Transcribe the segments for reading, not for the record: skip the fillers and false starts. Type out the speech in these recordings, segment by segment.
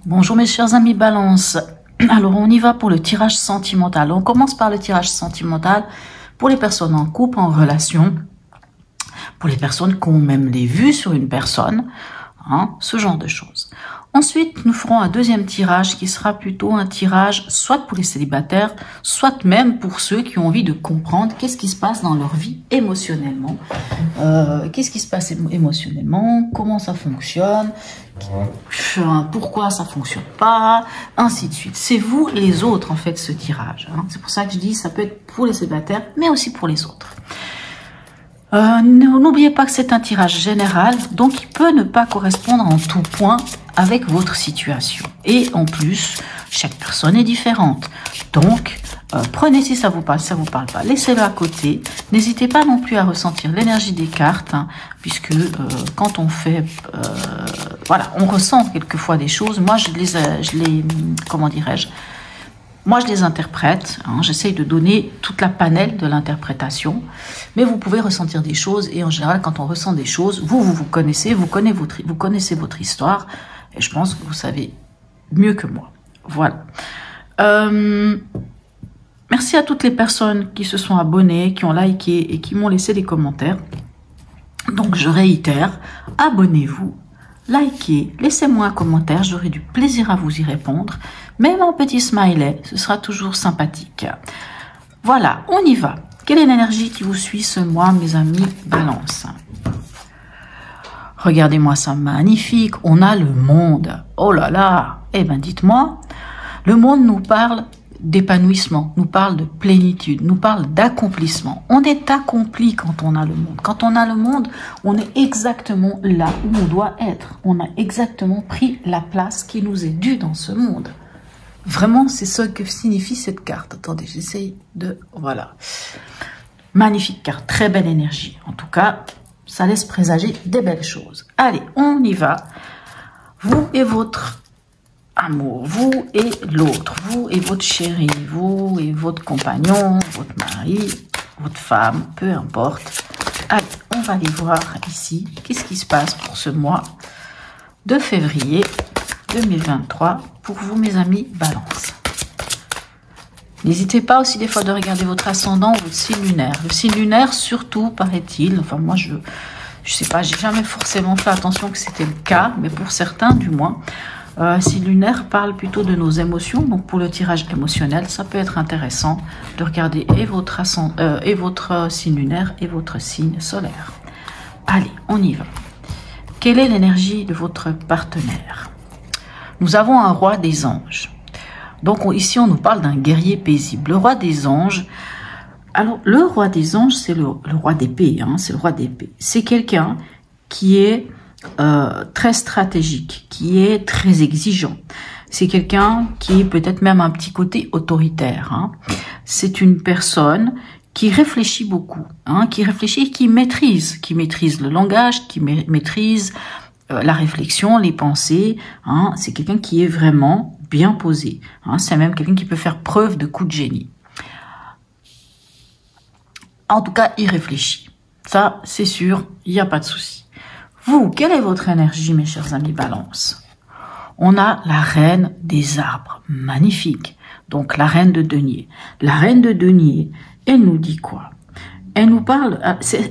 Bonjour mes chers amis Balance. Alors on y va pour le tirage sentimental. On commence par le tirage sentimental pour les personnes en couple, en relation, pour les personnes qui ont même les vues sur une personne, hein, ce genre de choses. Ensuite, nous ferons un deuxième tirage qui sera plutôt un tirage soit pour les célibataires, soit même pour ceux qui ont envie de comprendre qu'est-ce qui se passe dans leur vie émotionnellement. Qu'est-ce qui se passe émotionnellement, comment ça fonctionne, pourquoi ça fonctionne pas, ainsi de suite. C'est vous les autres en fait ce tirage. Hein. C'est pour ça que je dis ça peut être pour les célibataires, mais aussi pour les autres. N'oubliez pas que c'est un tirage général, donc il peut ne pas correspondre en tout point avec votre situation. Et en plus, chaque personne est différente. Donc, prenez si ça vous parle pas, laissez-le à côté. N'hésitez pas non plus à ressentir l'énergie des cartes, hein, puisque quand on fait, voilà, on ressent quelquefois des choses. Moi, comment dirais-je? Moi, je les interprète, hein, j'essaye de donner toute la panel de l'interprétation, mais vous pouvez ressentir des choses, et en général, quand on ressent des choses, vous connaissez, vous connaissez votre histoire, et je pense que vous savez mieux que moi. Voilà. Merci à toutes les personnes qui se sont abonnées, qui ont liké et qui m'ont laissé des commentaires. Donc, je réitère, abonnez-vous. Likez, laissez-moi un commentaire, j'aurai du plaisir à vous y répondre. Même un petit smiley, ce sera toujours sympathique. Voilà, on y va. Quelle est l'énergie qui vous suit ce mois, mes amis Balance? Regardez-moi ça, magnifique. On a le monde. Oh là là. Eh bien, dites-moi, le monde nous parle d'épanouissement, nous parle de plénitude, nous parle d'accomplissement. On est accompli quand on a le monde. Quand on a le monde, on est exactement là où on doit être. On a exactement pris la place qui nous est due dans ce monde. Vraiment, c'est ce que signifie cette carte. Attendez, j'essaye de... Voilà. Magnifique carte, très belle énergie. En tout cas, ça laisse présager des belles choses. Allez, on y va. Vous et votre amour, vous et l'autre, vous et votre chéri, vous et votre compagnon, votre mari, votre femme, peu importe. Allez, on va aller voir ici qu'est-ce qui se passe pour ce mois de février 2023 pour vous, mes amis Balance. N'hésitez pas aussi des fois de regarder votre ascendant ou votre signe lunaire. Le signe lunaire, surtout, paraît-il, enfin moi je sais pas, j'ai jamais forcément fait attention que c'était le cas, mais pour certains du moins, signe lunaire parle plutôt de nos émotions, donc pour le tirage émotionnel, ça peut être intéressant de regarder et votre signe lunaire et votre signe solaire. Allez, on y va. Quelle est l'énergie de votre partenaire? Nous avons un roi des anges. Donc ici, on nous parle d'un guerrier paisible. Le roi des anges, alors le roi des anges, c'est le roi d'épée, hein, c'est le roi d'épée. C'est quelqu'un qui est très stratégique, qui est très exigeant. C'est quelqu'un qui est peut-être même un petit côté autoritaire. Hein. C'est une personne qui réfléchit beaucoup, hein, qui réfléchit et qui maîtrise le langage, qui maîtrise la réflexion, les pensées. Hein. C'est quelqu'un qui est vraiment bien posé. Hein. C'est même quelqu'un qui peut faire preuve de coup de génie. En tout cas, il réfléchit. Ça, c'est sûr, il n'y a pas de souci. Vous, quelle est votre énergie, mes chers amis Balance? On a la reine des arbres, magnifique. Donc, la reine de denier. La reine de denier, elle nous dit quoi? Elle nous parle,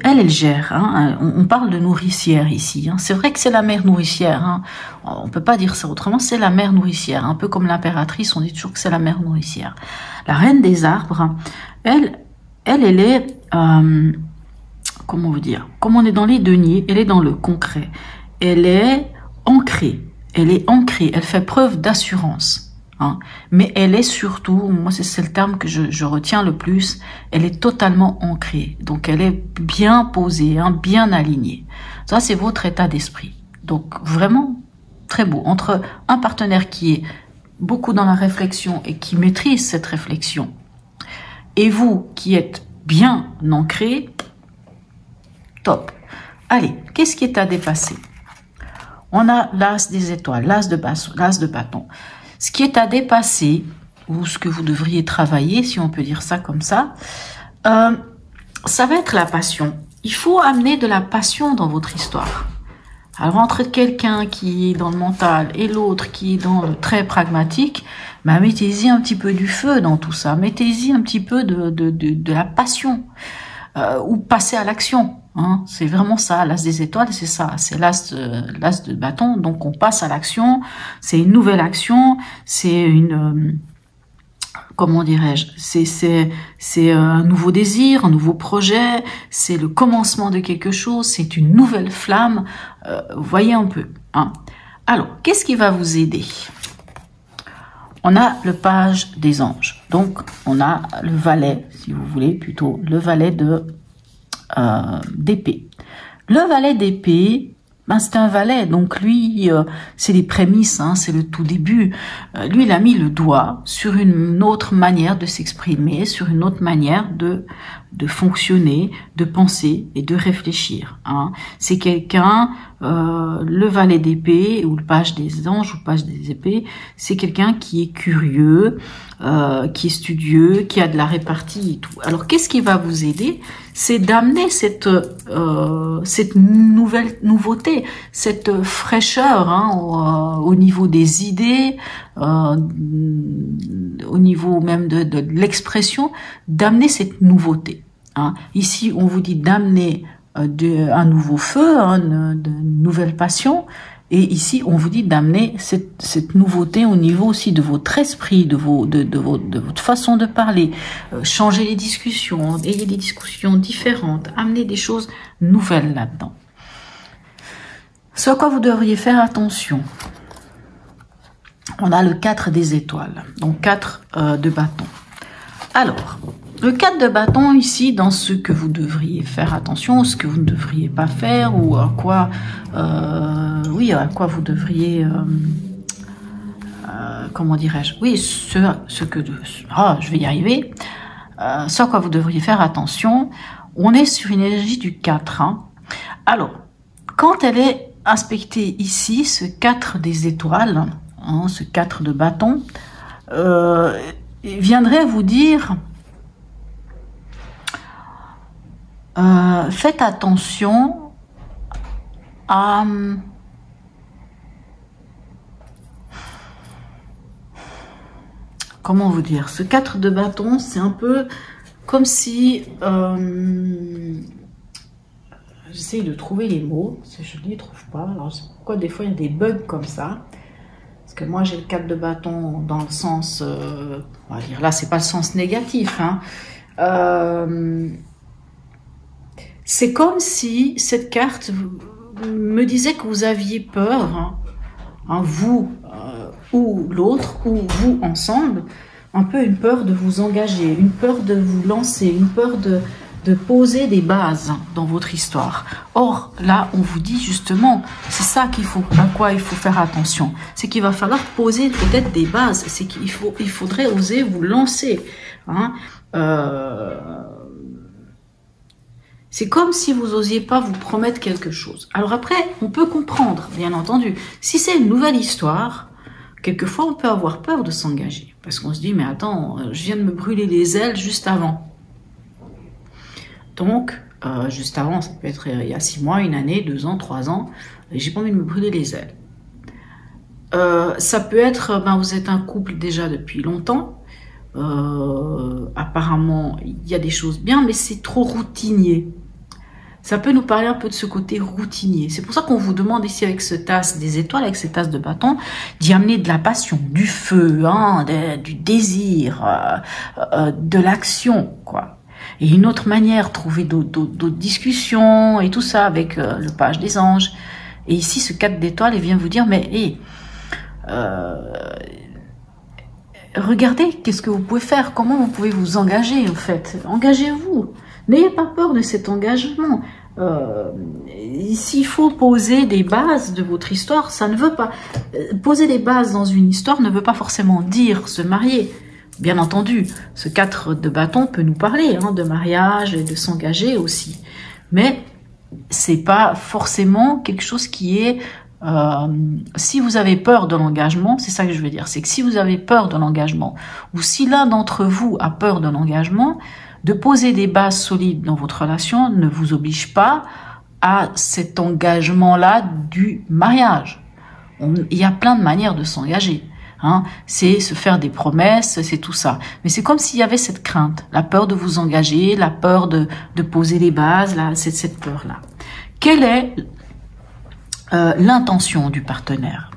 elle gère, hein, on parle de nourricière ici. Hein. C'est vrai que c'est la mère nourricière. Hein. On peut pas dire ça autrement, c'est la mère nourricière. Un peu comme l'impératrice, on dit toujours que c'est la mère nourricière. La reine des arbres, elle est... comment vous dire? Comme on est dans les deniers, elle est dans le concret. Elle est ancrée. Elle fait preuve d'assurance. Hein. Mais elle est surtout, moi c'est le terme que je retiens le plus, elle est totalement ancrée. Donc elle est bien posée, hein, bien alignée. Ça c'est votre état d'esprit. Donc vraiment très beau. Entre un partenaire qui est beaucoup dans la réflexion et qui maîtrise cette réflexion, et vous qui êtes bien ancré, top. Allez, qu'est-ce qui est à dépasser? On a l'as des étoiles, l'as de bâton. Ce qui est à dépasser, ou ce que vous devriez travailler, si on peut dire ça comme ça va être la passion. Il faut amener de la passion dans votre histoire. Alors entre quelqu'un qui est dans le mental et l'autre qui est dans le très pragmatique, bah, mettez-y un petit peu du feu dans tout ça, mettez-y un petit peu de la passion, ou passez à l'action. Hein, c'est vraiment ça, l'as des étoiles, c'est ça, c'est l'as de bâton, donc on passe à l'action, c'est une nouvelle action, c'est une... comment dirais-je, c'est un nouveau désir, un nouveau projet, c'est le commencement de quelque chose, c'est une nouvelle flamme, voyez un peu. Hein. Alors, qu'est-ce qui va vous aider? On a le page des anges, donc on a le valet, si vous voulez, plutôt le valet d'épée. Le valet d'épée, ben c'est un valet, donc lui, c'est les prémices, hein, c'est le tout début. Lui, il a mis le doigt sur une autre manière de s'exprimer, sur une autre manière de fonctionner, de penser et de réfléchir. Hein. C'est quelqu'un, le valet d'épée ou le page des anges ou le page des épées, c'est quelqu'un qui est curieux, qui est studieux, qui a de la répartie et tout. Alors, qu'est-ce qui va vous aider? C'est d'amener cette nouveauté, cette fraîcheur, hein, au niveau des idées, au niveau même de l'expression, d'amener cette nouveauté. Hein. Ici, on vous dit d'amener un nouveau feu, hein, de nouvelle passion. Et ici, on vous dit d'amener cette nouveauté au niveau aussi de votre esprit, de votre façon de parler. Changer les discussions, ayez des discussions différentes, amener des choses nouvelles là-dedans. Ce à quoi vous devriez faire attention. On a le 4 des étoiles, donc 4 de bâton. Alors, le 4 de bâton ici, dans ce que vous devriez faire attention, ce que vous ne devriez pas faire, ou à quoi, à quoi vous devriez, comment dirais-je, oui, ce que, je vais y arriver, ce à quoi vous devriez faire attention. On est sur une énergie du 4. Hein. Alors, quand elle est inspectée ici, ce 4 des étoiles, hein, ce 4 de bâton, viendrait vous dire... faites attention à comment vous dire, ce 4 de bâton, c'est un peu comme si j'essaye de trouver les mots, si je ne les trouve pas. Alors c'est pourquoi des fois il y a des bugs comme ça, parce que moi j'ai le 4 de bâton dans le sens, on va dire là c'est pas le sens négatif, hein. C'est comme si cette carte me disait que vous aviez peur, hein, vous ou l'autre, ou vous ensemble, un peu une peur de vous engager, une peur de vous lancer, une peur de poser des bases dans votre histoire. Or, là, on vous dit justement, c'est ça à quoi il faut faire attention. C'est qu'il va falloir poser peut-être des bases, c'est qu'il faudrait oser vous lancer, hein, c'est comme si vous osiez pas vous promettre quelque chose. Alors après, on peut comprendre, bien entendu. Si c'est une nouvelle histoire, quelquefois on peut avoir peur de s'engager. Parce qu'on se dit, mais attends, je viens de me brûler les ailes juste avant. Donc, juste avant, ça peut être il y a 6 mois, 1 année, 2 ans, 3 ans, et j'ai pas envie de me brûler les ailes. Ça peut être, vous êtes un couple déjà depuis longtemps, apparemment, il y a des choses bien, mais c'est trop routinier. Ça peut nous parler un peu de ce côté routinier. C'est pour ça qu'on vous demande ici avec ce tasse des étoiles, avec ces tasses de bâton, d'y amener de la passion, du feu, hein, du désir, de l'action, quoi. Et une autre manière, trouver d'autres discussions et tout ça avec le page des anges. Et ici, ce 4 d'étoiles, il vient vous dire, mais regardez, qu'est-ce que vous pouvez faire, comment vous pouvez vous engager en fait. Engagez-vous, n'ayez pas peur de cet engagement. S'il faut poser des bases de votre histoire, ça ne veut pas... Poser des bases dans une histoire ne veut pas forcément dire se marier. Bien entendu, ce 4 de bâton peut nous parler hein, de mariage et de s'engager aussi. Mais c'est pas forcément quelque chose qui est... si vous avez peur de l'engagement, c'est ça que je veux dire, c'est que si vous avez peur de l'engagement, ou si l'un d'entre vous a peur de l'engagement, de poser des bases solides dans votre relation ne vous oblige pas à cet engagement-là du mariage. Il y a plein de manières de s'engager. Hein, c'est se faire des promesses, c'est tout ça. Mais c'est comme s'il y avait cette crainte, la peur de vous engager, la peur de poser les bases, là, c'est cette peur-là. Quelle est l'intention du partenaire?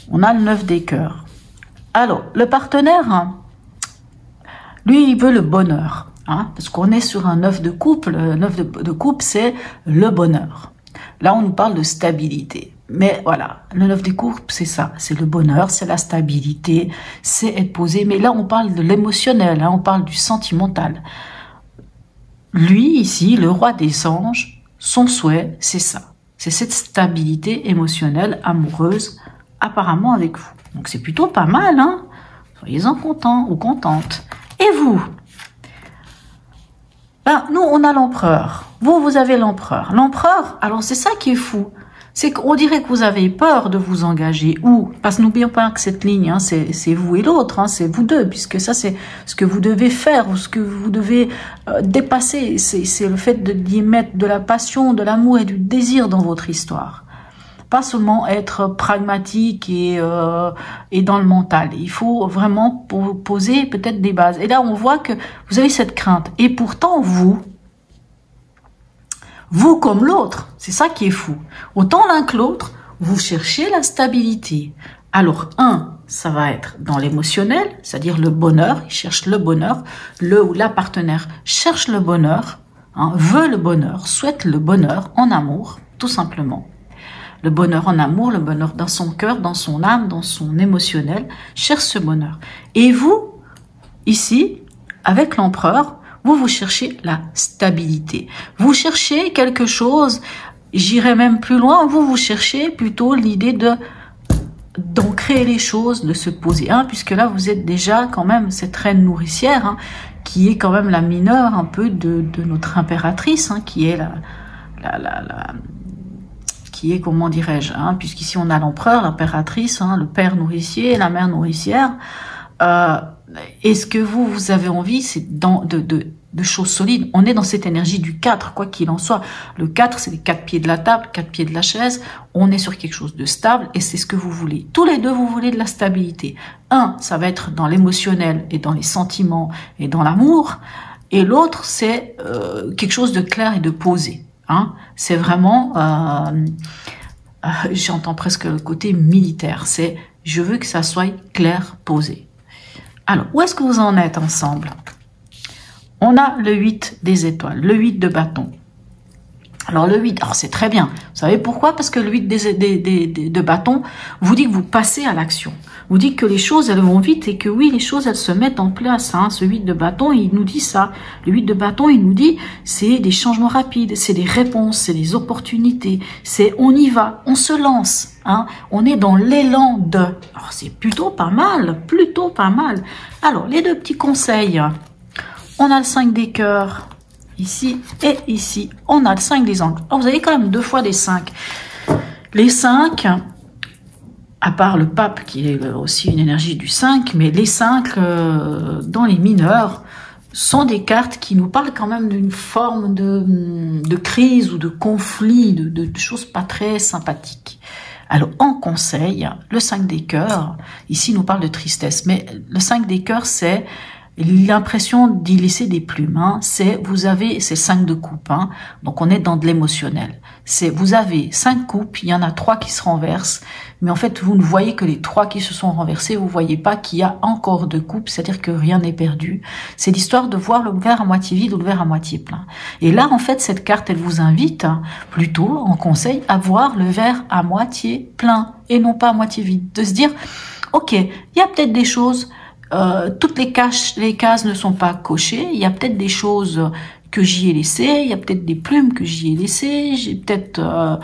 On a le 9 des cœurs. Alors, le partenaire, hein, lui, il veut le bonheur. Hein, parce qu'on est sur un 9 de couple. Le 9 de couple, c'est le bonheur. Là, on nous parle de stabilité. Mais voilà, le 9 des couple, c'est ça. C'est le bonheur, c'est la stabilité, c'est être posé. Mais là, on parle de l'émotionnel, hein, on parle du sentimental. Lui, ici, le roi des anges, son souhait, c'est ça. C'est cette stabilité émotionnelle, amoureuse, apparemment avec vous. Donc, c'est plutôt pas mal, hein. Soyez-en contents ou contentes. Et vous? Ben, nous, on a l'empereur. Vous avez l'empereur. L'empereur, alors c'est ça qui est fou. C'est qu'on dirait que vous avez peur de vous engager. Ou, parce que n'oublions pas que cette ligne, hein, c'est vous et l'autre, hein, c'est vous deux, puisque ça, c'est ce que vous devez faire ou ce que vous devez dépasser. C'est le fait d'y mettre de la passion, de l'amour et du désir dans votre histoire. Pas seulement être pragmatique et dans le mental. Il faut vraiment poser peut-être des bases. Et là, on voit que vous avez cette crainte. Et pourtant, vous comme l'autre, c'est ça qui est fou. Autant l'un que l'autre, vous cherchez la stabilité. Alors, ça va être dans l'émotionnel, c'est-à-dire le bonheur. Il cherche le bonheur. Le ou la partenaire cherche le bonheur, hein, veut le bonheur, souhaite le bonheur en amour, tout simplement. Le bonheur en amour, le bonheur dans son cœur, dans son âme, dans son émotionnel, cherche ce bonheur. Et vous, ici, avec l'empereur, vous cherchez la stabilité. Vous cherchez quelque chose, j'irai même plus loin, vous cherchez plutôt l'idée d'ancrer les choses, de se poser. Puisque là, vous êtes déjà quand même cette reine nourricière, hein, qui est quand même la mineure un peu de notre impératrice, hein, qui est qui est, comment dirais-je, hein, puisqu'ici on a l'empereur, l'impératrice, hein, le père nourricier, la mère nourricière. Est-ce que vous avez envie, c'est de choses solides? On est dans cette énergie du 4, quoi qu'il en soit. Le 4, c'est les 4 pieds de la table, 4 pieds de la chaise. On est sur quelque chose de stable et c'est ce que vous voulez. Tous les deux, vous voulez de la stabilité. Ça va être dans l'émotionnel et dans les sentiments et dans l'amour. Et l'autre, c'est quelque chose de clair et de posé. Hein. C'est vraiment, j'entends presque le côté militaire. C'est, je veux que ça soit clair, posé. Alors, où est-ce que vous en êtes ensemble? On a le 8 des étoiles, le 8 de bâton. Alors le 8, alors c'est très bien. Vous savez pourquoi? Parce que le 8 de bâton vous dit que vous passez à l'action. Vous dit que les choses, elles vont vite et que oui, les choses, elles se mettent en place. Hein. Ce 8 de bâton, il nous dit ça. Le 8 de bâton, il nous dit, c'est des changements rapides, c'est des réponses, c'est des opportunités. C'est on y va, on se lance. Hein. On est dans l'élan de. Alors c'est plutôt pas mal, plutôt pas mal. Alors, les deux petits conseils. On a le 5 des cœurs. Ici et ici, on a le 5 des angles. Alors, vous avez quand même 2 fois des 5. Les 5, à part le pape qui est aussi une énergie du 5, mais les 5 dans les mineurs sont des cartes qui nous parlent quand même d'une forme de crise ou de conflit, de choses pas très sympathiques. Alors, en conseil, le 5 des cœurs, ici nous parle de tristesse, mais le 5 des cœurs, c'est l'impression d'y laisser des plumes, hein. Vous avez ces 5 de coupe, hein. Donc on est dans de l'émotionnel. Vous avez 5 coupes, il y en a 3 qui se renversent, mais en fait vous ne voyez que les 3 qui se sont renversés, vous voyez pas qu'il y a encore 2 coupes, c'est-à-dire que rien n'est perdu. C'est l'histoire de voir le verre à moitié vide ou le verre à moitié plein. Et là en fait cette carte elle vous invite, hein, plutôt en conseil à voir le verre à moitié plein et non pas à moitié vide. De se dire, ok, il y a peut-être des choses, toutes les cases ne sont pas cochées. Il y a peut-être des choses que j'y ai laissées. Il y a peut-être des plumes que j'y ai laissées. J'ai peut-être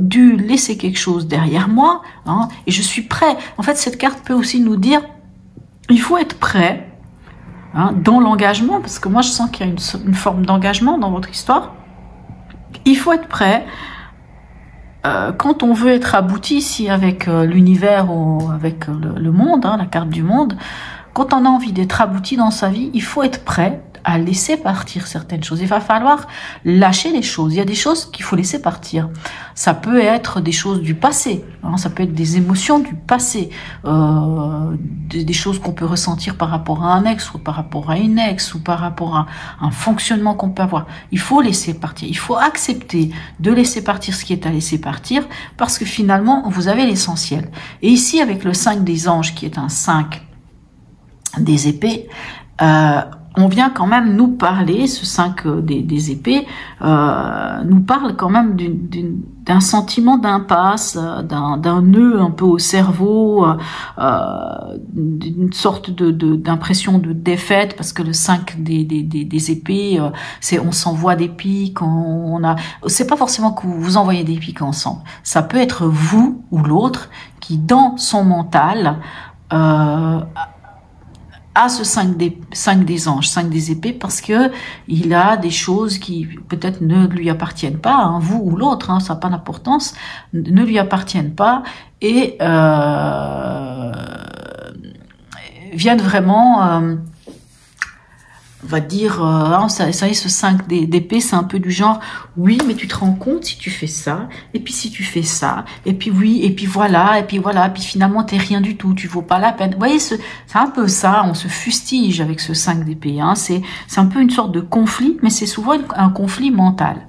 dû laisser quelque chose derrière moi. Hein, et je suis prêt. En fait, cette carte peut aussi nous dire, il faut être prêt, hein, dans l'engagement. Parce que moi, je sens qu'il y a une forme d'engagement dans votre histoire. Il faut être prêt. Quand on veut être abouti ici avec l'univers ou avec le monde, hein, la carte du monde, quand on a envie d'être abouti dans sa vie, il faut être prêt à laisser partir certaines choses. Il va falloir lâcher les choses. Il y a des choses qu'il faut laisser partir. Ça peut être des choses du passé, hein, ça peut être des émotions du passé, des choses qu'on peut ressentir par rapport à un ex ou par rapport à une ex ou par rapport à un fonctionnement qu'on peut avoir. Il faut laisser partir. Il faut accepter de laisser partir ce qui est à laisser partir parce que finalement, vous avez l'essentiel. Et ici, avec le 5 des anges qui est un 5 des épées, on vient quand même nous parler, ce 5 des épées, nous parle quand même d'un sentiment d'impasse, d'un nœud un peu au cerveau, d'une sorte d'impression de défaite, parce que le 5 des épées, c'est on s'envoie des piques, c'est pas forcément que vous envoyez des piques ensemble, ça peut être vous ou l'autre qui dans son mental à ce 5 des anges, 5 des épées, parce que il a des choses qui peut-être ne lui appartiennent pas, hein, vous ou l'autre, hein, ça n'a pas d'importance, ne lui appartiennent pas et viennent vraiment, on va dire, ça y est, ce 5 d'épée, c'est un peu du genre, oui, mais tu te rends compte si tu fais ça, et puis si tu fais ça, et puis oui, et puis voilà, puis finalement t'es rien du tout, tu vaux pas la peine. Vous voyez, c'est un peu ça, on se fustige avec ce 5 d'épée, hein, c'est un peu une sorte de conflit, mais c'est souvent un conflit mental.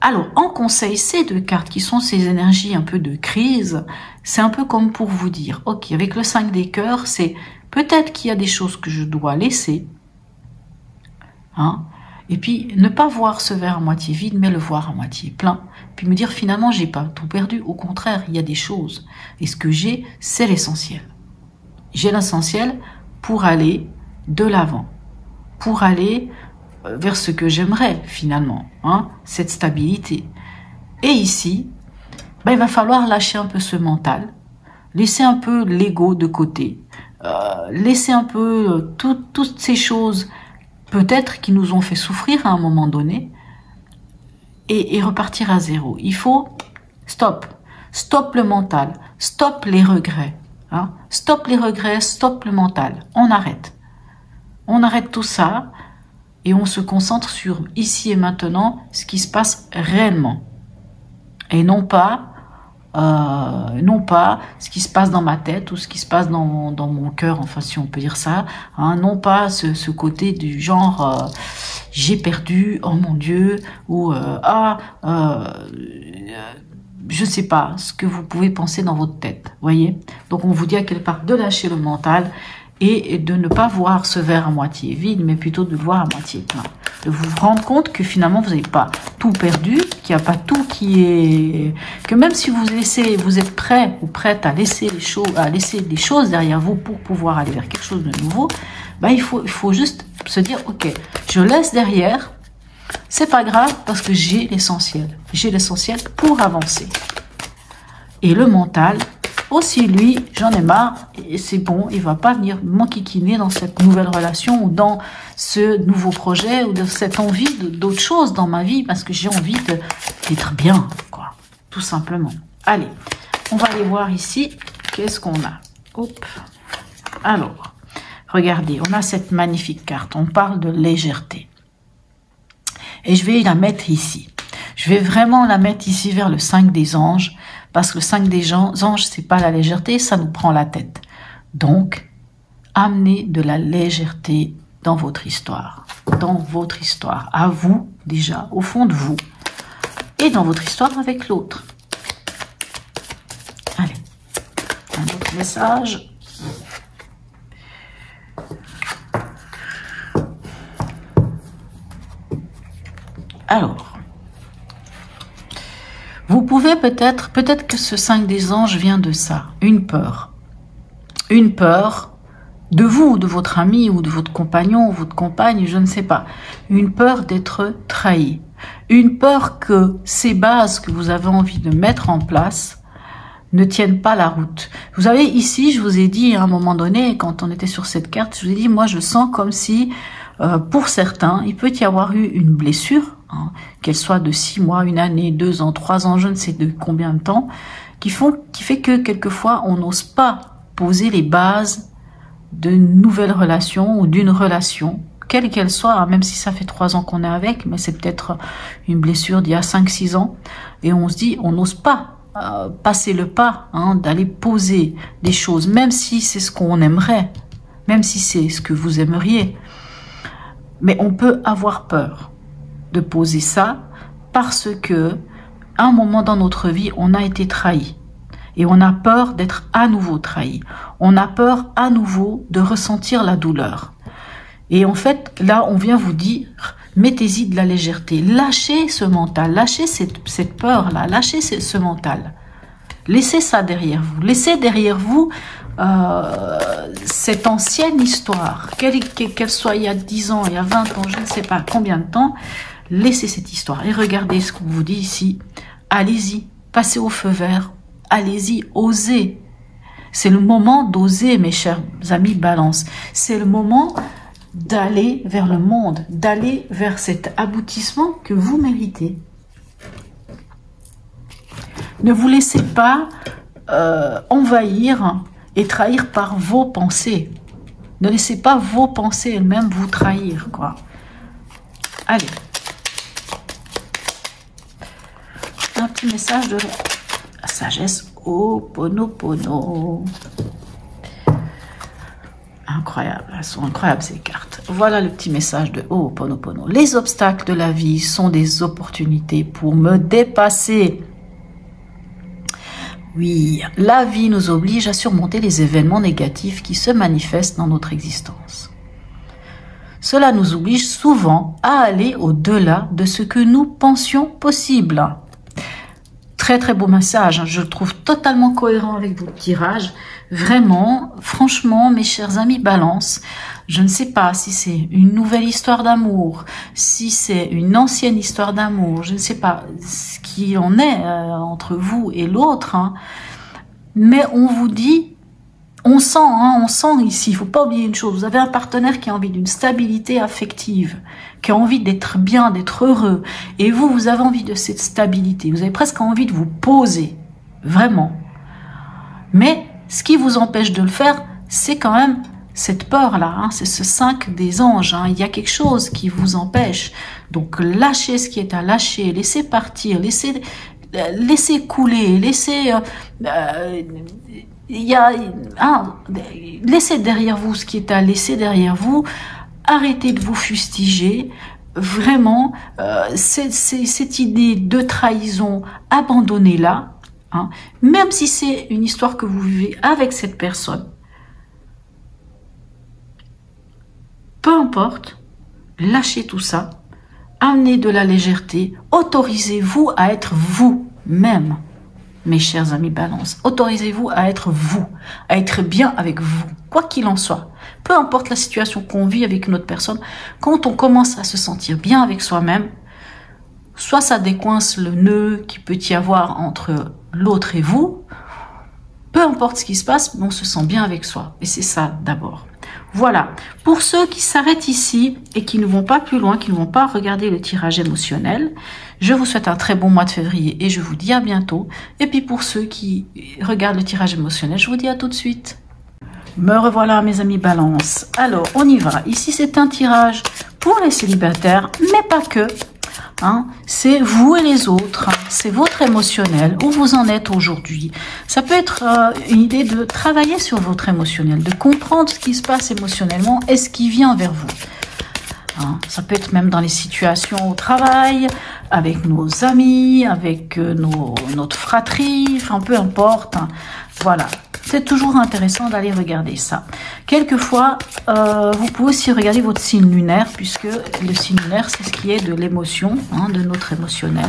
Alors, en conseil, ces 2 cartes qui sont ces énergies un peu de crise, c'est un peu comme pour vous dire, ok, avec le 5 des cœurs, c'est peut-être qu'il y a des choses que je dois laisser, hein, et puis ne pas voir ce verre à moitié vide, mais le voir à moitié plein, puis me dire finalement j'ai pas tout perdu, au contraire il y a des choses, et ce que j'ai c'est l'essentiel. J'ai l'essentiel pour aller de l'avant, pour aller vers ce que j'aimerais finalement, hein, cette stabilité. Et ici, il va falloir lâcher un peu ce mental, laisser un peu l'ego de côté, laisser un peu toutes ces choses peut-être qui nous ont fait souffrir à un moment donné et repartir à zéro. Il faut stop le mental, stop les regrets, hein, stop les regrets, stop le mental, on arrête tout ça et on se concentre sur ici et maintenant ce qui se passe réellement et non pas ce qui se passe dans ma tête ou ce qui se passe dans mon cœur, enfin si on peut dire ça, hein, non pas ce côté du genre j'ai perdu, oh mon Dieu, ou je sais pas ce que vous pouvez penser dans votre tête, voyez. Donc on vous dit à quelque part de lâcher le mental et de ne pas voir ce verre à moitié vide, mais plutôt de le voir à moitié plein. De vous rendre compte que finalement vous n'avez pas tout perdu, qu'il n'y a pas tout qui est... que même si vous êtes prêt ou prête à laisser des choses derrière vous pour pouvoir aller vers quelque chose de nouveau, il faut juste se dire, ok, je laisse derrière, c'est pas grave parce que j'ai l'essentiel pour avancer. Et le mental, aussi lui, j'en ai marre, et c'est bon, il va pas venir m'enquiquiner dans cette nouvelle relation ou dans ce nouveau projet ou de cette envie d'autre chose dans ma vie parce que j'ai envie d'être bien, quoi, tout simplement. Allez, on va aller voir ici, qu'est-ce qu'on a. Hop. Alors, regardez, on a cette magnifique carte, on parle de légèreté. Et je vais la mettre ici. Je vais vraiment la mettre ici vers le 5 des anges, parce que le 5 des anges, c'est pas la légèreté, ça nous prend la tête. Donc, amenez de la légèreté dans votre histoire, à vous déjà, au fond de vous, et dans votre histoire avec l'autre. Allez, un autre message. Alors, vous pouvez peut-être que ce 5 des anges vient de ça, une peur de vous, ou de votre ami, ou de votre compagnon, ou votre compagne, je ne sais pas, une peur d'être trahi, une peur que ces bases que vous avez envie de mettre en place ne tiennent pas la route. Vous savez, ici, je vous ai dit à un moment donné, quand on était sur cette carte, je vous ai dit, moi je sens comme si, pour certains, il peut y avoir eu une blessure, hein, qu'elle soit de 6 mois, 1 année, 2 ans, 3 ans, je ne sais de combien de temps, qui fait que quelquefois on n'ose pas poser les bases d'une nouvelle relation ou d'une relation quelle qu'elle soit, hein, même si ça fait 3 ans qu'on est avec, mais c'est peut-être une blessure d'il y a 5-6 ans, et on se dit, on n'ose pas passer le pas, hein, d'aller poser des choses, même si c'est ce qu'on aimerait, même si c'est ce que vous aimeriez. Mais on peut avoir peur de poser ça parce que, à un moment dans notre vie, on a été trahi. Et on a peur d'être à nouveau trahi. On a peur à nouveau de ressentir la douleur. Et en fait, là, on vient vous dire, mettez-y de la légèreté. Lâchez ce mental, lâchez cette peur-là, lâchez ce mental. Laissez ça derrière vous. Laissez derrière vous cette ancienne histoire, qu'elle soit il y a 10 ans, il y a 20 ans, je ne sais pas combien de temps. Laissez cette histoire et regardez ce qu'on vous dit ici. Allez-y, passez au feu vert. Allez-y, osez. C'est le moment d'oser, mes chers amis Balance. C'est le moment d'aller vers le monde, d'aller vers cet aboutissement que vous méritez. Ne vous laissez pas envahir et trahir par vos pensées. Ne laissez pas vos pensées elles-mêmes vous trahir, quoi. Allez. Un petit message de la sagesse Ho'oponopono. Incroyable, elles sont incroyables ces cartes. Voilà le petit message de Ho'oponopono. Les obstacles de la vie sont des opportunités pour me dépasser. Oui, la vie nous oblige à surmonter les événements négatifs qui se manifestent dans notre existence. Cela nous oblige souvent à aller au-delà de ce que nous pensions possible. Très très beau message, hein. Je le trouve totalement cohérent avec votre tirage. Vraiment, franchement, mes chers amis Balance, je ne sais pas si c'est une nouvelle histoire d'amour, si c'est une ancienne histoire d'amour, je ne sais pas ce qui en est entre vous et l'autre, hein. Mais on vous dit, on sent ici, il faut pas oublier une chose, vous avez un partenaire qui a envie d'une stabilité affective, qui a envie d'être bien, d'être heureux, et vous avez envie de cette stabilité, vous avez presque envie de vous poser, vraiment. Mais ce qui vous empêche de le faire, c'est quand même cette peur-là, hein, c'est ce 5 des anges, hein, il y a quelque chose qui vous empêche. Donc lâchez ce qui est à lâcher, laissez partir, laissez couler, laissez... laissez derrière vous ce qui est à laisser derrière vous, arrêtez de vous fustiger, vraiment, cette idée de trahison, abandonnez-la, hein, même si c'est une histoire que vous vivez avec cette personne. Peu importe, lâchez tout ça, amenez de la légèreté, autorisez-vous à être vous-même. Mes chers amis Balance, autorisez-vous à être vous, à être bien avec vous, quoi qu'il en soit. Peu importe la situation qu'on vit avec une autre personne, quand on commence à se sentir bien avec soi-même, soit ça décoince le nœud qu'il peut y avoir entre l'autre et vous, peu importe ce qui se passe, on se sent bien avec soi. Et c'est ça d'abord. Voilà, pour ceux qui s'arrêtent ici et qui ne vont pas plus loin, qui ne vont pas regarder le tirage émotionnel, je vous souhaite un très bon mois de février et je vous dis à bientôt. Et puis pour ceux qui regardent le tirage émotionnel, je vous dis à tout de suite. Me revoilà mes amis Balance. Alors, on y va. Ici, c'est un tirage pour les célibataires, mais pas que. Hein, c'est vous et les autres, c'est votre émotionnel, où vous en êtes aujourd'hui. Ça peut être une idée de travailler sur votre émotionnel, de comprendre ce qui se passe émotionnellement et ce qui vient vers vous. Hein, ça peut être même dans les situations au travail, avec nos amis, avec notre fratrie, enfin peu importe. Hein, voilà. C'est toujours intéressant d'aller regarder ça. Quelquefois, vous pouvez aussi regarder votre signe lunaire, puisque le signe lunaire, c'est ce qui est de l'émotion, hein, de notre émotionnel.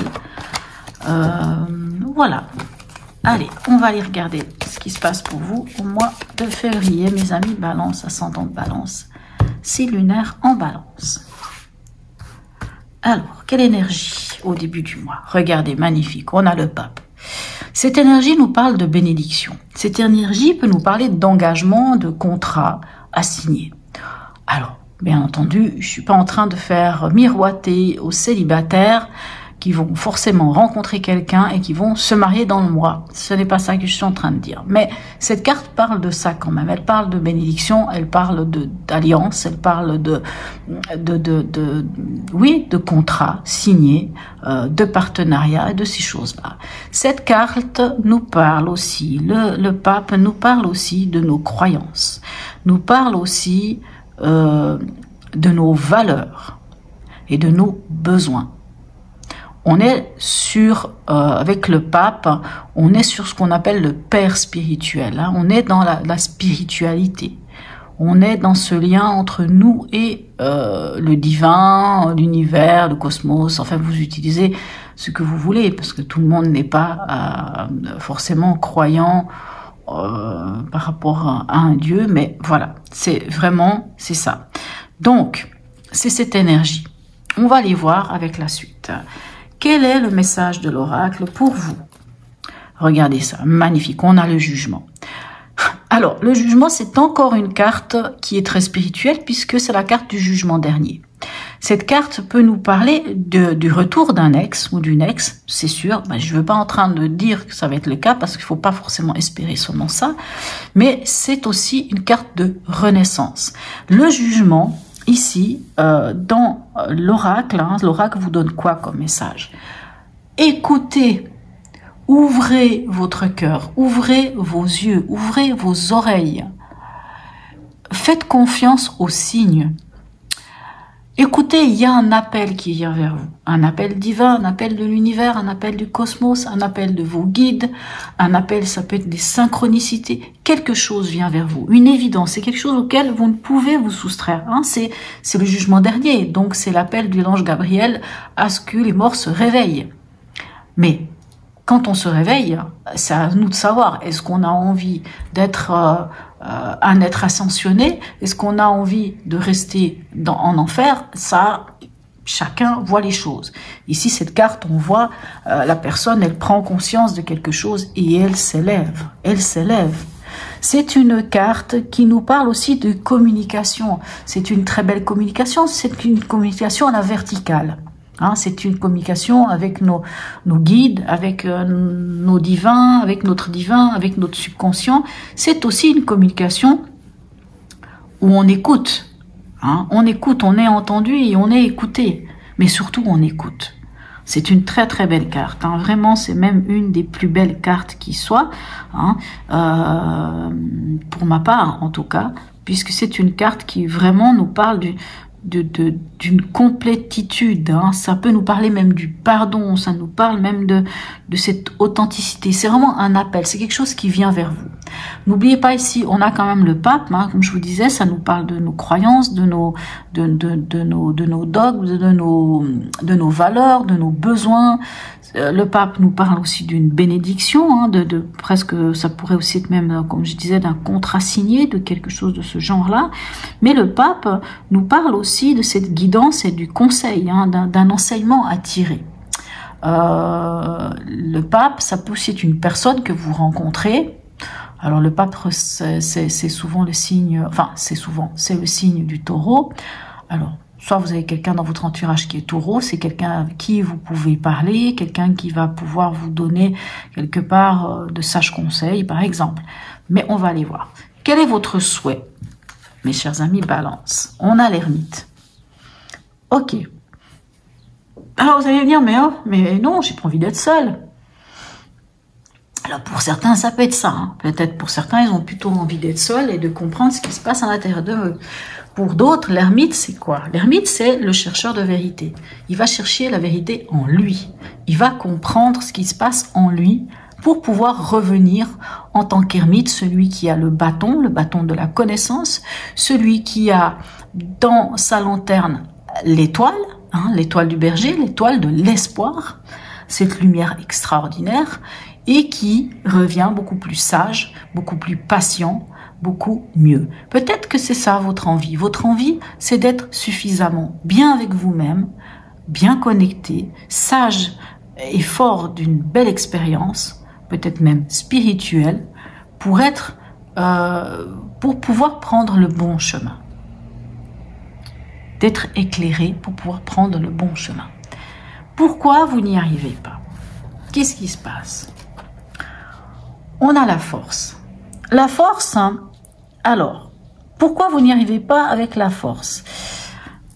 Voilà. Allez, on va aller regarder ce qui se passe pour vous au mois de février, mes amis Balance, ascendant de Balance. Signe lunaire en Balance. Alors, quelle énergie au début du mois? Regardez, magnifique, on a le pape. Cette énergie nous parle de bénédiction. Cette énergie peut nous parler d'engagement, de contrat à signer. Alors, bien entendu, je suis pas en train de faire miroiter aux célibataires qui vont forcément rencontrer quelqu'un et qui vont se marier dans le mois. Ce n'est pas ça que je suis en train de dire. Mais cette carte parle de ça quand même. Elle parle de bénédiction, elle parle d'alliance, elle parle de contrat signé, de partenariat et de ces choses-là. Cette carte nous parle aussi, le pape nous parle aussi de nos croyances, nous parle aussi de nos valeurs et de nos besoins. On est avec le pape, on est sur ce qu'on appelle le père spirituel. Hein. On est dans la spiritualité. On est dans ce lien entre nous et le divin, l'univers, le cosmos. Enfin, vous utilisez ce que vous voulez, parce que tout le monde n'est pas forcément croyant par rapport à un dieu. Mais voilà, c'est ça. Donc, c'est cette énergie. On va aller voir avec la suite. Quel est le message de l'oracle pour vous? Regardez ça, magnifique, on a le jugement. Alors, le jugement, c'est encore une carte qui est très spirituelle puisque c'est la carte du jugement dernier. Cette carte peut nous parler du retour d'un ex ou d'une ex, c'est sûr. Je ne veux pas en train de dire que ça va être le cas parce qu'il ne faut pas forcément espérer seulement ça, mais c'est aussi une carte de renaissance. Le jugement, ici, dans l'oracle, l'oracle vous donne quoi comme message? Écoutez, ouvrez votre cœur, ouvrez vos yeux, ouvrez vos oreilles. Faites confiance aux signes. Écoutez, il y a un appel qui vient vers vous. Un appel divin, un appel de l'univers, un appel du cosmos, un appel de vos guides, un appel, ça peut être des synchronicités. Quelque chose vient vers vous, une évidence, c'est quelque chose auquel vous ne pouvez vous soustraire. Hein. C'est le jugement dernier, donc c'est l'appel de l'ange Gabriel à ce que les morts se réveillent. Mais quand on se réveille, c'est à nous de savoir, est-ce qu'on a envie d'être un être ascensionné? Est-ce qu'on a envie de rester en enfer? Ça, chacun voit les choses. Ici, cette carte, on voit la personne, elle prend conscience de quelque chose et elle s'élève. Elle s'élève. C'est une carte qui nous parle aussi de communication. C'est une très belle communication, c'est une communication à la verticale. Hein, c'est une communication avec nos guides, avec nos divins, avec notre divin, avec notre subconscient. C'est aussi une communication où on écoute. Hein, on écoute, on est entendu et on est écouté. Mais surtout, on écoute. C'est une très très belle carte. Hein, vraiment, c'est même une des plus belles cartes qui soit. Hein, pour ma part, en tout cas, puisque c'est une carte qui vraiment nous parle d'une complétitude, hein. Ça peut nous parler même du pardon, ça nous parle même de cette authenticité. C'est vraiment un appel, c'est quelque chose qui vient vers vous. N'oubliez pas ici, on a quand même le pape, hein, comme je vous disais, ça nous parle de nos croyances, de nos dogmes, de nos valeurs, de nos besoins. Le pape nous parle aussi d'une bénédiction, hein, presque, ça pourrait aussi être même, comme je disais, d'un contrat signé, de quelque chose de ce genre-là. Mais le pape nous parle aussi de cette guidance et du conseil, hein, d'un enseignement à tirer. Le pape, ça peut aussi être une personne que vous rencontrez. Alors le pape, c'est souvent le signe, enfin c'est le signe du taureau. Alors, soit vous avez quelqu'un dans votre entourage qui est taureau, c'est quelqu'un avec qui vous pouvez parler, quelqu'un qui va pouvoir vous donner quelque part de sages conseils, par exemple. Mais on va aller voir. Quel est votre souhait, mes chers amis Balance? On a l'ermite. Ok. Alors vous allez me dire, mais non, j'ai pas envie d'être seule. Alors pour certains, ça peut être ça. Hein. Peut-être pour certains, ils ont plutôt envie d'être seuls et de comprendre ce qui se passe à l'intérieur d'eux. Pour d'autres, l'ermite, c'est quoi? L'ermite, c'est le chercheur de vérité. Il va chercher la vérité en lui. Il va comprendre ce qui se passe en lui pour pouvoir revenir en tant qu'ermite, celui qui a le bâton de la connaissance, celui qui a dans sa lanterne l'étoile, hein, l'étoile du berger, l'étoile de l'espoir, cette lumière extraordinaire, et qui revient beaucoup plus sage, beaucoup plus patient, beaucoup mieux. Peut-être que c'est ça votre envie. Votre envie, c'est d'être suffisamment bien avec vous-même, bien connecté, sage et fort d'une belle expérience, peut-être même spirituelle, pour pouvoir prendre le bon chemin. D'être éclairé pour pouvoir prendre le bon chemin. Pourquoi vous n'y arrivez pas? Qu'est-ce qui se passe? On a la force. La force, hein, alors, pourquoi vous n'y arrivez pas avec la force?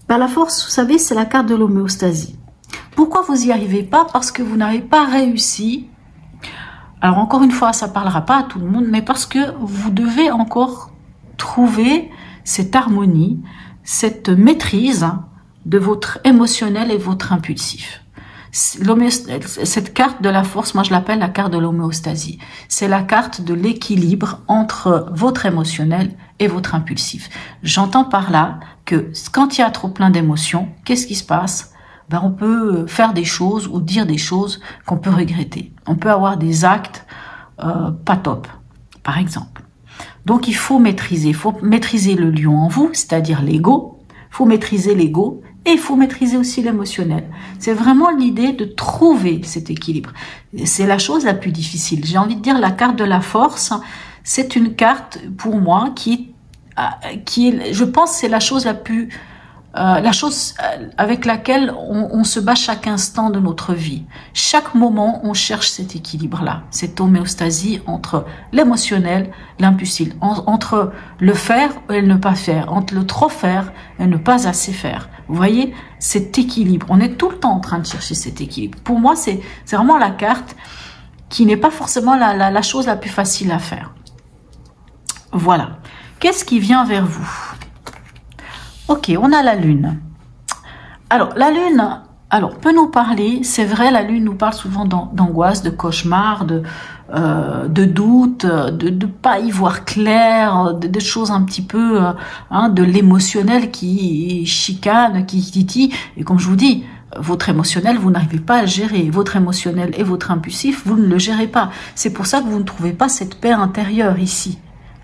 Ben, la force, vous savez, c'est la carte de l'homéostasie. Pourquoi vous n'y arrivez pas? Parce que vous n'avez pas réussi. Alors, encore une fois, ça ne parlera pas à tout le monde, mais parce que vous devez encore trouver cette harmonie, cette maîtrise de votre émotionnel et votre impulsif. Cette carte de la force, moi je l'appelle la carte de l'homéostasie. C'est la carte de l'équilibre entre votre émotionnel et votre impulsif. J'entends par là que quand il y a trop plein d'émotions, qu'est-ce qui se passe? Ben, on peut faire des choses ou dire des choses qu'on peut regretter. On peut avoir des actes pas top, par exemple. Donc il faut maîtriser le lion en vous, c'est-à-dire l'ego. Il faut maîtriser l'ego. Et il faut maîtriser aussi l'émotionnel. C'est vraiment l'idée de trouver cet équilibre. C'est la chose la plus difficile. J'ai envie de dire la carte de la force, c'est une carte pour moi qui est, je pense, c'est la chose la plus, la chose avec laquelle on se bat chaque instant de notre vie. Chaque moment, on cherche cet équilibre-là, cette homéostasie entre l'émotionnel, l'impulsif, entre le faire et le ne pas faire, entre le trop faire et ne pas assez faire. Vous voyez, cet équilibre. On est tout le temps en train de chercher cet équilibre. Pour moi, c'est vraiment la carte qui n'est pas forcément la chose la plus facile à faire. Voilà. Qu'est-ce qui vient vers vous? Ok, on a la lune. Alors, la lune, peut nous parler, c'est vrai, la lune nous parle souvent d'angoisse, de cauchemar, de doute, de pas y voir clair, de choses un petit peu, de l'émotionnel qui chicane, qui titille. Et comme je vous dis, votre émotionnel, vous n'arrivez pas à le gérer. Votre émotionnel et votre impulsif, vous ne le gérez pas. C'est pour ça que vous ne trouvez pas cette paix intérieure ici,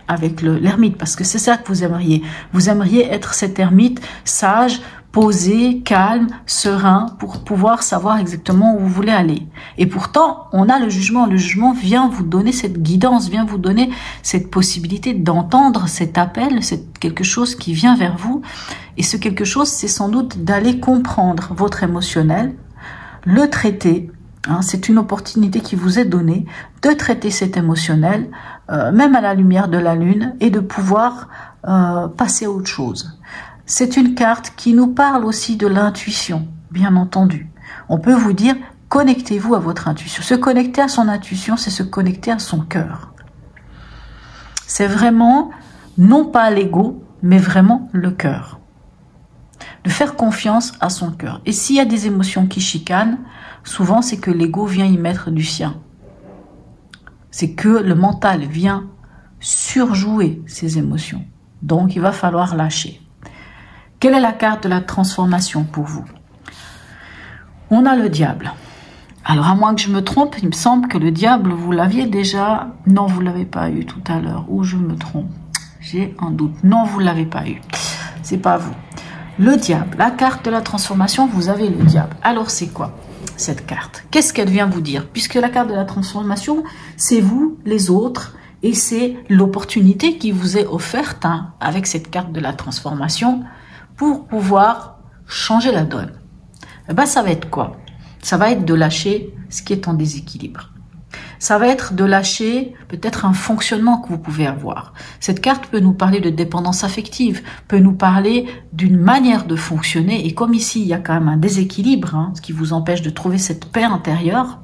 avec l'ermite, parce que c'est ça que vous aimeriez. Vous aimeriez être cet ermite sage, posé, calme, serein, pour pouvoir savoir exactement où vous voulez aller. Et pourtant, on a le jugement. Le jugement vient vous donner cette guidance, vient vous donner cette possibilité d'entendre cet appel, c'est quelque chose qui vient vers vous. Et ce quelque chose, c'est sans doute d'aller comprendre votre émotionnel, le traiter. C'est une opportunité qui vous est donnée de traiter cet émotionnel, même à la lumière de la lune, et de pouvoir passer à autre chose. C'est une carte qui nous parle aussi de l'intuition, bien entendu. On peut vous dire, connectez-vous à votre intuition. Se connecter à son intuition, c'est se connecter à son cœur. C'est vraiment, non pas l'ego, mais vraiment le cœur. De faire confiance à son cœur. Et s'il y a des émotions qui chicanent, souvent c'est que l'ego vient y mettre du sien. C'est que le mental vient surjouer ces émotions. Donc il va falloir lâcher. Quelle est la carte de la transformation pour vous? On a le diable. Alors à moins que je me trompe, il me semble que le diable, vous l'aviez déjà. Non, vous ne l'avez pas eu tout à l'heure. Ou je me trompe. J'ai un doute. Non, vous ne l'avez pas eu. C'est pas vous. Le diable, la carte de la transformation, vous avez le diable. Alors c'est quoi cette carte? Qu'est-ce qu'elle vient vous dire? Puisque la carte de la transformation, c'est vous, les autres, et c'est l'opportunité qui vous est offerte avec cette carte de la transformation pour pouvoir changer la donne. Eh ben, ça va être quoi? Ça va être de lâcher ce qui est en déséquilibre. Ça va être de lâcher peut-être un fonctionnement que vous pouvez avoir. Cette carte peut nous parler de dépendance affective, peut nous parler d'une manière de fonctionner. Et comme ici, il y a quand même un déséquilibre, ce qui vous empêche de trouver cette paix intérieure,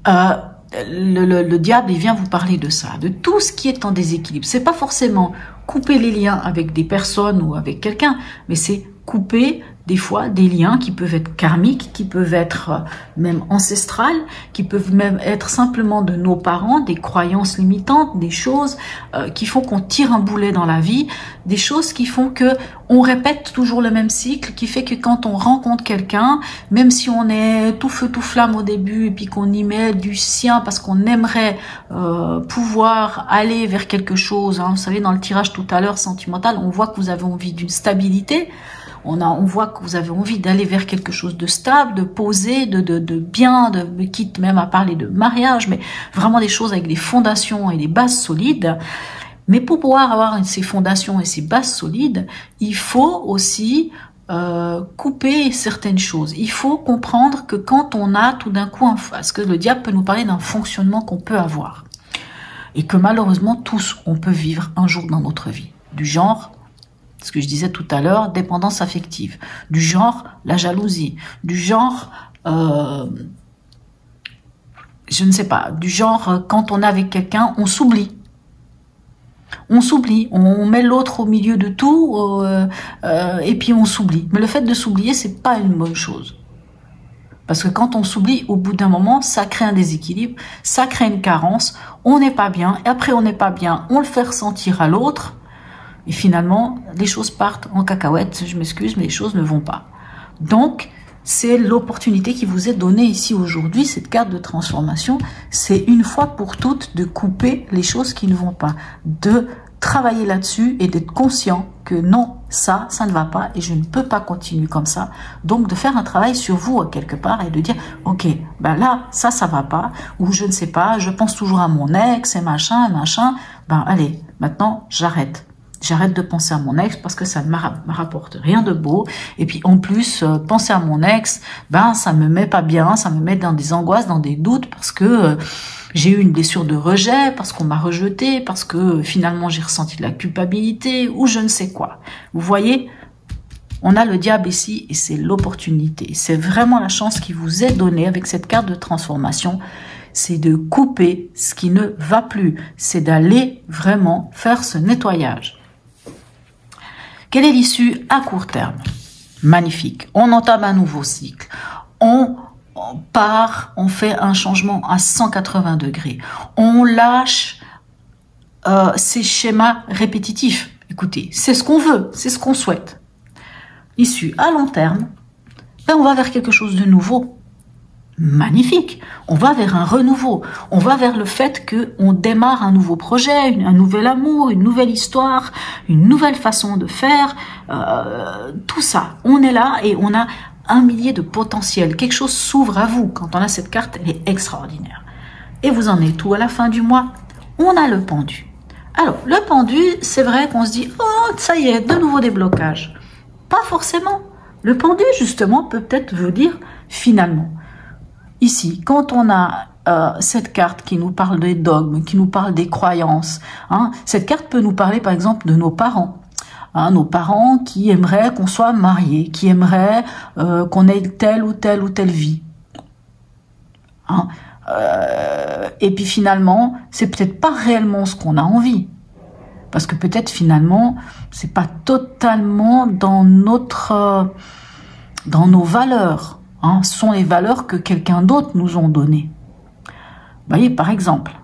le diable, il vient vous parler de ça, de tout ce qui est en déséquilibre. C'est pas forcément couper les liens avec des personnes ou avec quelqu'un, mais c'est couper des fois des liens qui peuvent être karmiques, qui peuvent être même ancestrales, qui peuvent même être simplement de nos parents, des croyances limitantes, des choses qui font qu'on tire un boulet dans la vie, des choses qui font que on répète toujours le même cycle, qui fait que quand on rencontre quelqu'un, même si on est tout feu tout flamme au début et puis qu'on y met du sien parce qu'on aimerait pouvoir aller vers quelque chose, vous savez, dans le tirage tout à l'heure sentimental, on voit que vous avez envie d'une stabilité. On voit que vous avez envie d'aller vers quelque chose de stable, de posé, de bien, quitte même à parler de mariage, mais vraiment des choses avec des fondations et des bases solides. Mais pour pouvoir avoir ces fondations et ces bases solides, il faut aussi couper certaines choses. Il faut comprendre que quand on a tout d'un coup, parce que le diable peut nous parler d'un fonctionnement qu'on peut avoir, et que malheureusement tous on peut vivre un jour dans notre vie, du genre, ce que je disais tout à l'heure, dépendance affective, du genre la jalousie, du genre je ne sais pas, du genre quand on est avec quelqu'un, on s'oublie. On s'oublie, on met l'autre au milieu de tout et puis on s'oublie. Mais le fait de s'oublier, c'est pas une bonne chose. Parce que quand on s'oublie, au bout d'un moment, ça crée un déséquilibre, ça crée une carence, on n'est pas bien, et après on n'est pas bien, on le fait ressentir à l'autre, et finalement, les choses partent en cacahuète, je m'excuse, mais les choses ne vont pas. Donc, c'est l'opportunité qui vous est donnée ici aujourd'hui, cette carte de transformation, c'est une fois pour toutes de couper les choses qui ne vont pas, de travailler là-dessus et d'être conscient que non, ça ne va pas et je ne peux pas continuer comme ça. Donc de faire un travail sur vous quelque part et de dire, ok, ben là, ça va pas, ou je ne sais pas, je pense toujours à mon ex et machin, ben allez, maintenant j'arrête. J'arrête de penser à mon ex parce que ça ne me rapporte rien de beau. Et puis en plus, penser à mon ex, ben ça me met pas bien, ça me met dans des angoisses, dans des doutes parce que j'ai eu une blessure de rejet, parce qu'on m'a rejeté, parce que finalement j'ai ressenti de la culpabilité ou je ne sais quoi. Vous voyez, on a le diable ici et c'est l'opportunité. C'est vraiment la chance qui vous est donnée avec cette carte de transformation. C'est de couper ce qui ne va plus. C'est d'aller vraiment faire ce nettoyage. Quelle est l'issue à court terme? Magnifique. On entame un nouveau cycle. On part, on fait un changement à 180 degrés. On lâche ces schémas répétitifs. Écoutez, c'est ce qu'on veut, c'est ce qu'on souhaite. Issue à long terme, ben on va vers quelque chose de nouveau. Magnifique. On va vers un renouveau. On va vers le fait que on démarre un nouveau projet, un nouvel amour, une nouvelle histoire, une nouvelle façon de faire. Tout ça, on est là et on a un millier de potentiel. Quelque chose s'ouvre à vous. Quand on a cette carte, elle est extraordinaire. Et vous en êtes tout à la fin du mois. On a le pendu. Alors, le pendu, c'est vrai qu'on se dit, oh, ça y est, de nouveau déblocage. Pas forcément. Le pendu, justement, peut peut-être vous dire, finalement, ici, quand on a cette carte qui nous parle des dogmes, qui nous parle des croyances, hein, cette carte peut nous parler par exemple de nos parents. Hein, nos parents qui aimeraient qu'on soit mariés, qui aimeraient qu'on ait telle ou telle vie. Hein, et puis finalement, c'est peut-être pas réellement ce qu'on a envie. Parce que peut-être finalement, c'est pas totalement dans notre, dans nos valeurs. Hein, ce sont les valeurs que quelqu'un d'autre nous ont données. Vous voyez, par exemple.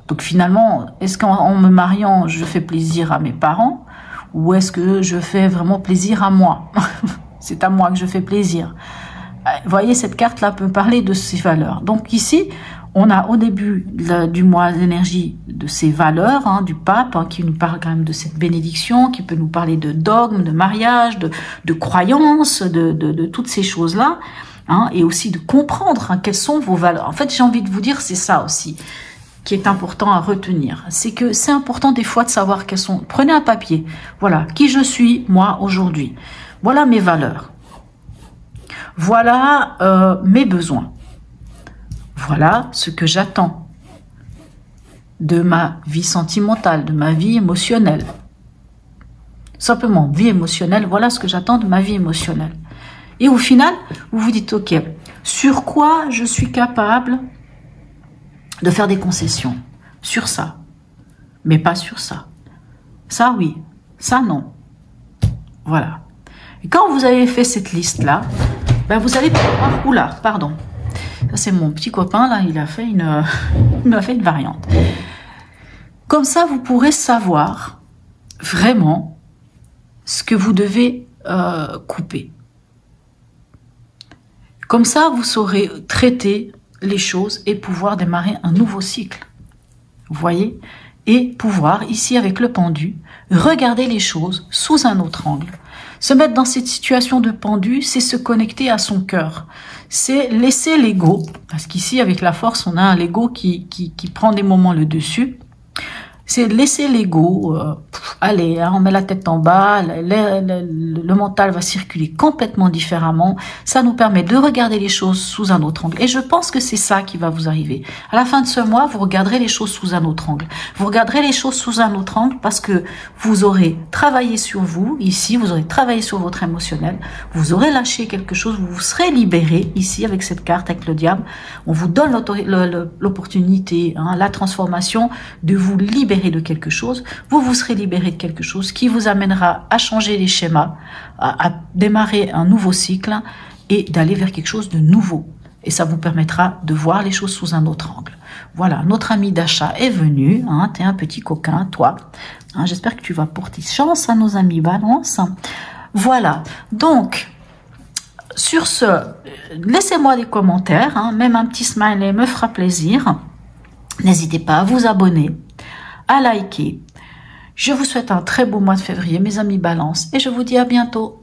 Donc finalement, est-ce qu'en me mariant, je fais plaisir à mes parents ou est-ce que je fais vraiment plaisir à moi? C'est à moi que je fais plaisir. Vous voyez, cette carte-là peut parler de ces valeurs. Donc ici, on a au début du mois l'énergie de ces valeurs, hein, du pape, hein, qui nous parle quand même de cette bénédiction, qui peut nous parler de dogme, de mariage, de croyances, de toutes ces choses-là, hein, et aussi de comprendre hein, quelles sont vos valeurs. En fait, j'ai envie de vous dire, c'est ça aussi qui est important à retenir. C'est que c'est important des fois de savoir quelles sont... Prenez un papier, voilà, qui je suis, moi, aujourd'hui. Voilà mes valeurs. Voilà mes besoins. Voilà ce que j'attends de ma vie sentimentale, de ma vie émotionnelle. Simplement, vie émotionnelle, voilà ce que j'attends de ma vie émotionnelle. Et au final, vous vous dites, ok, sur quoi je suis capable de faire des concessions? Sur ça, mais pas sur ça. Ça, oui. Ça, non. Voilà. Et quand vous avez fait cette liste-là, ben vous allez pouvoir... Oula, pardon. Ça, c'est mon petit copain, là, il m'a fait une variante. Comme ça, vous pourrez savoir vraiment ce que vous devez couper. Comme ça, vous saurez traiter les choses et pouvoir démarrer un nouveau cycle. Vous voyez? Et pouvoir, ici avec le pendu, regarder les choses sous un autre angle. Se mettre dans cette situation de pendu, c'est se connecter à son cœur. C'est laisser l'ego, parce qu'ici avec la force, on a un ego qui prend des moments le dessus. C'est laisser l'ego, allez, hein, on met la tête en bas, le mental va circuler complètement différemment. Ça nous permet de regarder les choses sous un autre angle. Et je pense que c'est ça qui va vous arriver. À la fin de ce mois, vous regarderez les choses sous un autre angle. Vous regarderez les choses sous un autre angle parce que vous aurez travaillé sur vous, ici, vous aurez travaillé sur votre émotionnel, vous aurez lâché quelque chose, vous vous serez libéré, ici, avec cette carte, avec le diable. On vous donne l'opportunité, hein, la transformation de vous libérer de quelque chose, vous serez libéré de quelque chose qui vous amènera à changer les schémas, à démarrer un nouveau cycle et d'aller vers quelque chose de nouveau. Et ça vous permettra de voir les choses sous un autre angle. Voilà, notre ami d'achat est venu, hein, t'es un petit coquin, toi. Hein, j'espère que tu vas porter chance à nos amis Balance. Voilà, donc, sur ce, laissez-moi des commentaires, hein, même un petit smiley me fera plaisir. N'hésitez pas à vous abonner, à liker. Je vous souhaite un très beau mois de février, mes amis Balance, et je vous dis à bientôt.